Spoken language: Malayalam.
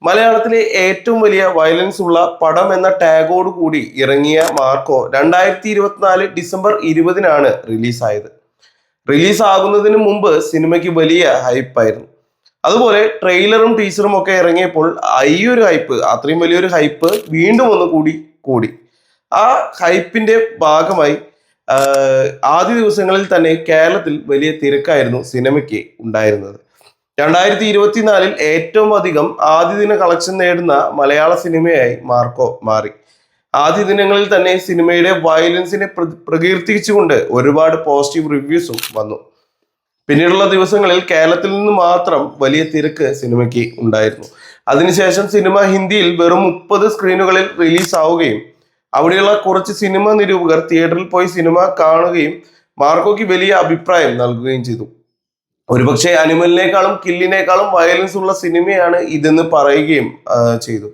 മലയാളത്തിലെ ഏറ്റവും വലിയ വയലൻസ് ഉള്ള പടം എന്ന ടാഗോട് കൂടി ഇറങ്ങിയ മാർക്കോ 2024 ഡിസംബർ 20-നാണ് റിലീസായത്. റിലീസ് ആകുന്നതിന് മുമ്പ് സിനിമയ്ക്ക് വലിയ ഹൈപ്പായിരുന്നു. അതുപോലെ ട്രെയിലറും ടീസറും ഒക്കെ ഇറങ്ങിയപ്പോൾ ഈ ഒരു ഹൈപ്പ്, അത്രയും വലിയൊരു ഹൈപ്പ് വീണ്ടും ഒന്ന് കൂടി. ആ ഹൈപ്പിന്റെ ഭാഗമായി ആദ്യ ദിവസങ്ങളിൽ തന്നെ കേരളത്തിൽ വലിയ തിരക്കായിരുന്നു സിനിമയ്ക്ക് ഉണ്ടായിരുന്നത്. 2024 ഏറ്റവും അധികം ആദ്യ ദിന കളക്ഷൻ നേടുന്ന മലയാള സിനിമയായി മാർക്കോ മാറി. ആദ്യ ദിനങ്ങളിൽ തന്നെ സിനിമയുടെ വയലൻസിനെ പ്രകീർത്തിച്ചുകൊണ്ട് ഒരുപാട് പോസിറ്റീവ് റിവ്യൂസും വന്നു. പിന്നീടുള്ള ദിവസങ്ങളിൽ കേരളത്തിൽ നിന്ന് മാത്രം വലിയ തിരക്ക് സിനിമയ്ക്ക് ഉണ്ടായിരുന്നു. അതിനുശേഷം സിനിമ ഹിന്ദിയിൽ വെറും 30 സ്ക്രീനുകളിൽ റിലീസ് ആവുകയും അവിടെയുള്ള കുറച്ച് സിനിമ നിരൂപകർ തിയേറ്ററിൽ പോയി സിനിമ കാണുകയും മാർക്കോയ്ക്ക് വലിയ അഭിപ്രായം നൽകുകയും ചെയ്തു. ഒരുപക്ഷെ അനിമലിനേക്കാളും കില്ലിനേക്കാളും വയലൻസ് ഉള്ള സിനിമയാണ് ഇതെന്ന് പറയുകയും ചെയ്തു.